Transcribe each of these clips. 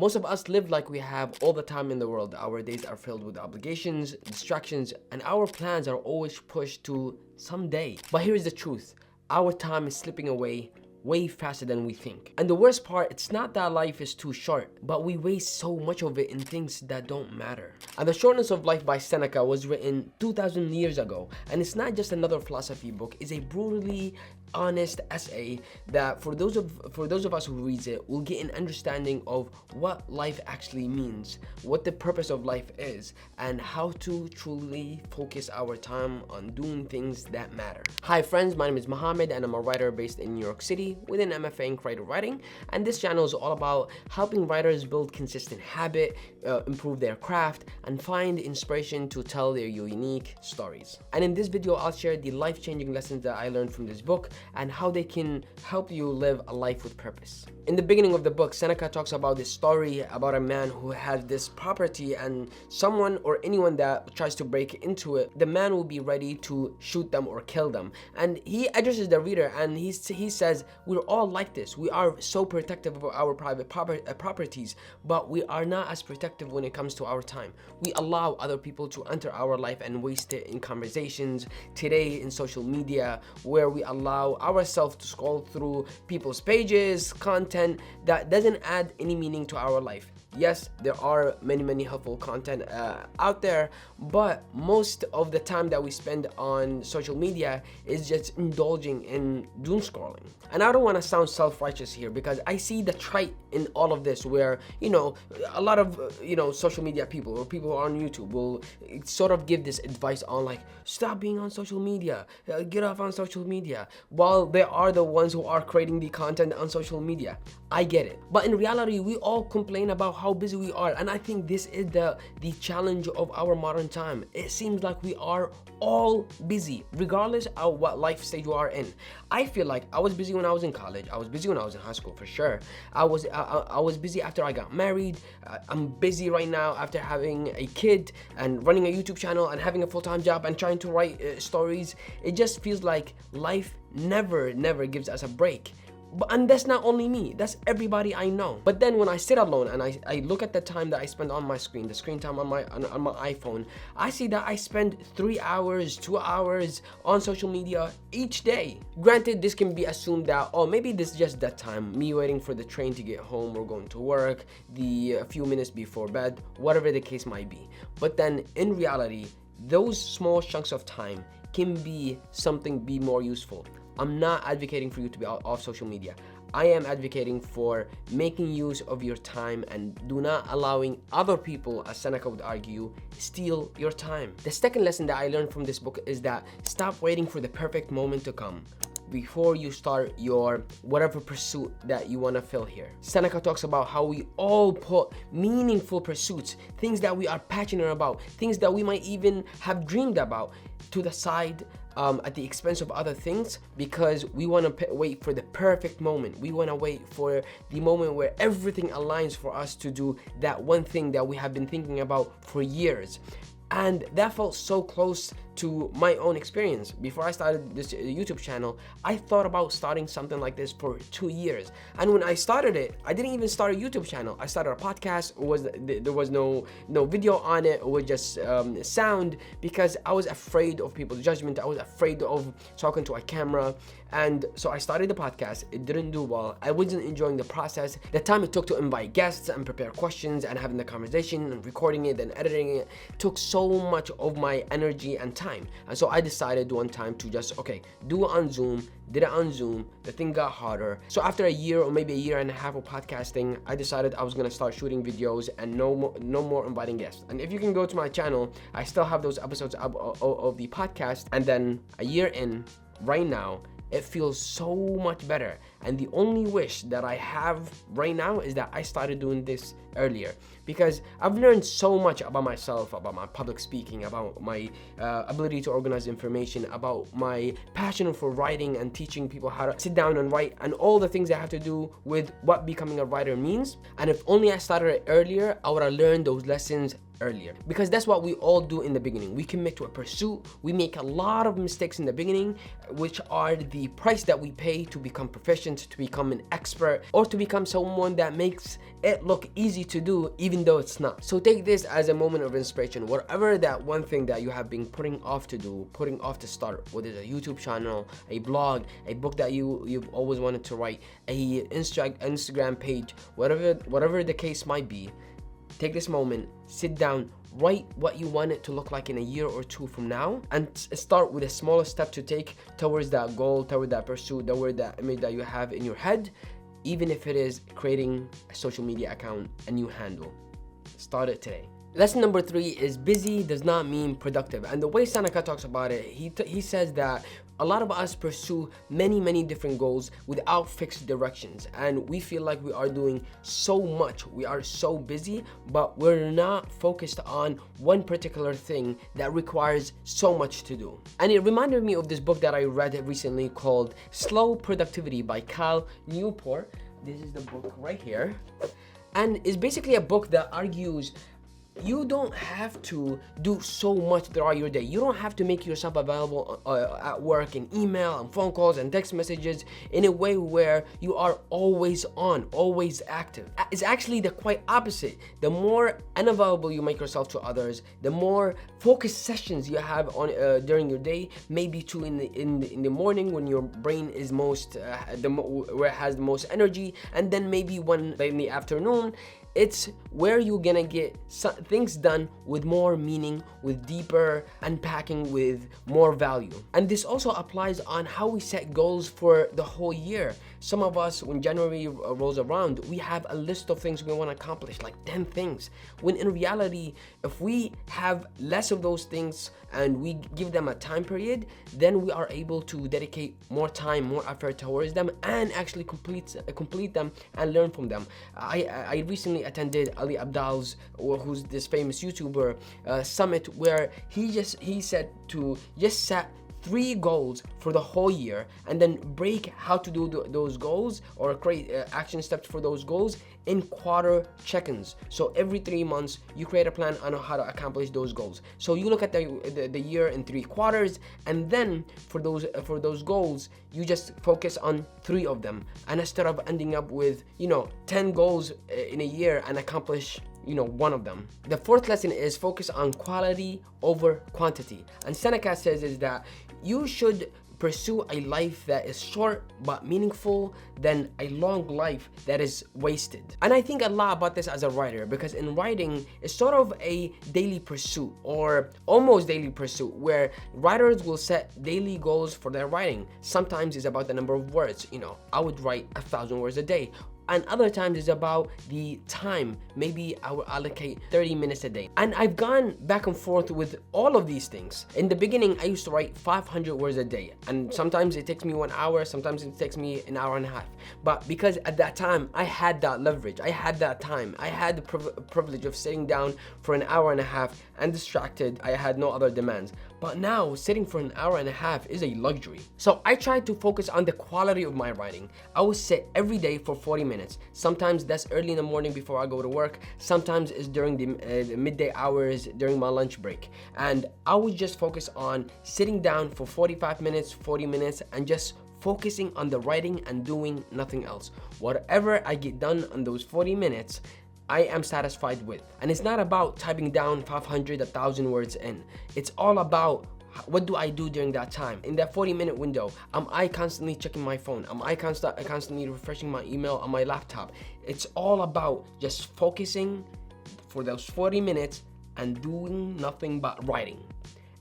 Most of us live like we have all the time in the world. Our days are filled with obligations, distractions, and our plans are always pushed to someday. But here's the truth. Our time is slipping away way faster than we think. And the worst part, it's not that life is too short, but we waste so much of it in things that don't matter. And The Shortness of Life by Seneca was written 2,000 years ago, and it's not just another philosophy book. It's a brutally honest essay that for those of us who reads it will get an understanding of what life actually means, what the purpose of life is, and how to truly focus our time on doing things that matter. Hi friends, my name is Mohammed and I'm a writer based in New York City with an MFA in creative writing, and this channel is all about helping writers build consistent habit, improve their craft, and find inspiration to tell their unique stories. And in this video, I'll share the life-changing lessons that I learned from this book and how they can help you live a life with purpose. In the beginning of the book, Seneca talks about this story about a man who has this property, and someone or anyone that tries to break into it, the man will be ready to shoot them or kill them. And he addresses the reader and he says, we're all like this. We are so protective of our private properties, but we are not as protective when it comes to our time. We allow other people to enter our life and waste it in conversations, today in social media, where we allow ourselves to scroll through people's pages, content that doesn't add any meaning to our life. Yes, there are many helpful content out there, but most of the time that we spend on social media is just indulging in doom scrolling. And I don't want to sound self-righteous here, because I see the trait in all of this where, a lot of, social media people or people on YouTube will sort of give this advice on like, stop being on social media, get off on social media, while they are the ones who are creating the content on social media. I get it. But in reality, we all complain about how busy we are, and I think this is the challenge of our modern time. It seems like we are all busy, regardless of what life stage you are in. I feel like I was busy when I was in college. I was busy when I was in high school, for sure. I was busy after I got married. I'm busy right now after having a kid and running a YouTube channel and having a full-time job and trying to write stories. It just feels like life never gives us a break. And that's not only me, that's everybody I know. But then when I sit alone and I look at the time that I spend on my screen, the screen time on my iPhone, I see that I spend 3 hours, 2 hours on social media each day. Granted, this can be assumed that, oh, maybe this is just that time, me waiting for the train to get home or going to work, a few minutes before bed, whatever the case might be. But then in reality, those small chunks of time can be more useful. I'm not advocating for you to be off social media. I am advocating for making use of your time and do not allowing other people, as Seneca would argue, steal your time. The second lesson that I learned from this book is that stop waiting for the perfect moment to come before you start your whatever pursuit that you want to fill here. Seneca talks about how we all put meaningful pursuits, things that we are passionate about, things that we might even have dreamed about, to the side at the expense of other things, because we want to wait for the perfect moment. We want to wait for the moment where everything aligns for us to do that one thing that we have been thinking about for years. And that felt so close to my own experience. Before I started this YouTube channel, I thought about starting something like this for 2 years. And when I started it, I didn't even start a YouTube channel. I started a podcast. There was no video on it. It was just sound, because I was afraid of people's judgment. I was afraid of talking to a camera. And so I started the podcast. It didn't do well. I wasn't enjoying the process. The time it took to invite guests and prepare questions and having the conversation and recording it and editing it took so much of my energy and time. And so I decided one time to just, do it on Zoom. Did it on Zoom. The thing got harder. So after a year or maybe a year and a half of podcasting, I decided I was gonna start shooting videos and no more inviting guests. And if you can go to my channel, I still have those episodes of the podcast. And then a year in, right now, it feels so much better. And the only wish that I have right now is that I started doing this earlier, because I've learned so much about myself, about my public speaking, about my ability to organize information, about my passion for writing and teaching people how to sit down and write, and all the things that have to do with what becoming a writer means. And if only I started it earlier, I would have learned those lessons earlier, because that's what we all do in the beginning. We commit to a pursuit, we make a lot of mistakes in the beginning, which are the price that we pay to become proficient, to become an expert, or to become someone that makes it look easy to do even though it's not. So take this as a moment of inspiration. Whatever that one thing that you have been putting off to do, putting off to start, whether it's a YouTube channel, a blog, a book that you've always wanted to write, a Instagram page, whatever the case might be, take this moment, sit down, write what you want it to look like in a year or two from now, and start with a smaller step to take towards that goal, toward that pursuit, toward that image that you have in your head, even if it is creating a social media account, a new handle. Start it today. Lesson number 3 is busy does not mean productive. And the way Seneca talks about it, he says that a lot of us pursue many different goals without fixed directions, and we feel like we are doing so much, we are so busy, but we're not focused on one particular thing that requires so much to do. And it reminded me of this book that I read recently called Slow Productivity by Cal Newport. This is the book right here, and it's basically a book that argues you don't have to do so much throughout your day. You don't have to make yourself available at work in email and phone calls and text messages in a way where you are always on, always active. It's actually the quite opposite. The more unavailable you make yourself to others, the more focused sessions you have on during your day, maybe two in the morning when your brain is most where it has the most energy, and then maybe one in the afternoon. It's where you're gonna get things done with more meaning, with deeper unpacking, with more value. And this also applies on how we set goals for the whole year. Some of us, when January rolls around, we have a list of things we want to accomplish, like 10 things. When in reality, if we have less of those things and we give them a time period, then we are able to dedicate more time, more effort towards them, and actually complete them and learn from them. I recently attended Ali Abdal's, who's this famous YouTuber, summit, where he said to just set 3 goals for the whole year and then break how to do those goals, or create action steps for those goals in quarter check-ins. So every 3 months you create a plan on how to accomplish those goals. So you look at the year in 3 quarters, and then for those goals you just focus on 3 of them, and instead of ending up with 10 goals in a year and accomplish 1 of them. The 4th lesson is focus on quality over quantity. And Seneca says is that you should pursue a life that is short but meaningful than a long life that is wasted. And I think a lot about this as a writer, because in writing it's sort of a daily pursuit, or almost daily pursuit, where writers will set daily goals for their writing. Sometimes it's about the number of words. I would write 1,000 words a day. And other times it's about the time. Maybe I will allocate 30 minutes a day. And I've gone back and forth with all of these things. In the beginning, I used to write 500 words a day. And sometimes it takes me 1 hour, sometimes it takes me an hour and a half. But because at that time, I had that leverage, I had that time, I had the privilege of sitting down for an hour and a half undistracted, I had no other demands. But now, sitting for an hour and a half is a luxury. So I tried to focus on the quality of my writing. I would sit every day for 40 minutes. Sometimes that's early in the morning before I go to work. Sometimes it's during the midday hours during my lunch break. And I would just focus on sitting down for 45 minutes, 40 minutes, and just focusing on the writing and doing nothing else. Whatever I get done on those 40 minutes, I am satisfied with. And it's not about typing down 500, 1,000 words in. It's all about what do I do during that time? In that 40-minute window, am I constantly checking my phone? Am I constantly refreshing my email on my laptop? It's all about just focusing for those 40 minutes and doing nothing but writing.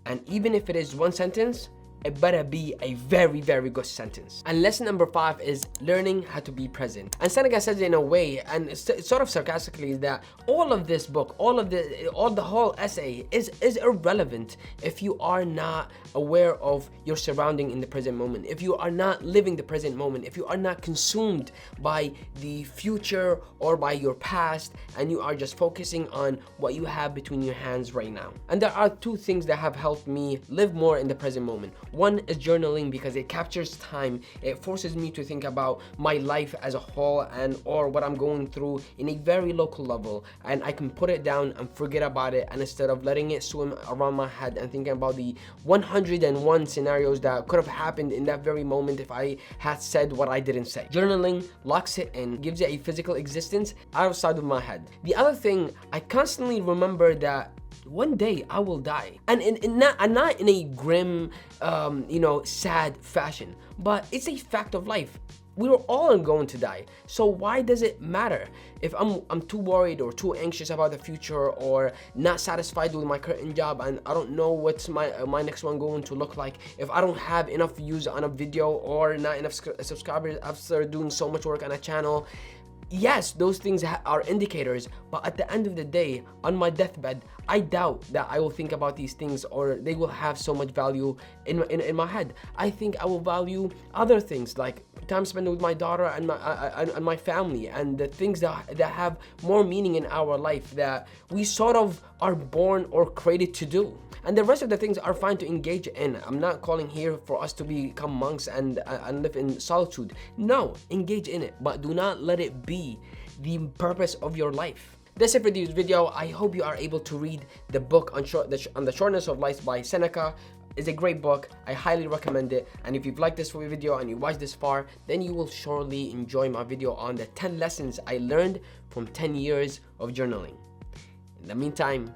And even if it is 1 sentence, it better be a very good sentence. And lesson number 5 is learning how to be present. And Seneca says it in a way, and it's sort of sarcastically, that all of this book, the whole essay is irrelevant if you are not aware of your surrounding in the present moment, if you are not living the present moment, if you are not consumed by the future or by your past, and you are just focusing on what you have between your hands right now. And there are 2 things that have helped me live more in the present moment. One is journaling because it captures time. It forces me to think about my life as a whole and or what I'm going through in a very local level, and I can put it down and forget about it, and instead of letting it swim around my head and thinking about the 101 scenarios that could have happened in that very moment if I had said what I didn't say. Journaling locks it in, gives it a physical existence outside of my head. The other thing, I constantly remember that one day I will die, and not in a grim, sad fashion, but it's a fact of life. We're all going to die, so why does it matter if I'm too worried or too anxious about the future, or not satisfied with my current job and I don't know what's my next one going to look like, if I don't have enough views on a video or not enough subscribers after doing so much work on a channel. Yes, those things are indicators, but at the end of the day, on my deathbed, I doubt that I will think about these things or they will have so much value in my head. I think I will value other things like time spent with my daughter and my family, and the things that have more meaning in our life that we sort of are born or created to do. And the rest of the things are fine to engage in. I'm not calling here for us to become monks and live in solitude. No, engage in it, but do not let it be the purpose of your life. That's it for this video. I hope you are able to read the book on the Shortness of Life by Seneca. It's a great book. I highly recommend it. And if you've liked this video and you watched this far, then you will surely enjoy my video on the 10 lessons I learned from 10 years of journaling. In the meantime,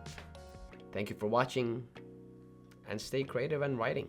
thank you for watching, and stay creative and writing.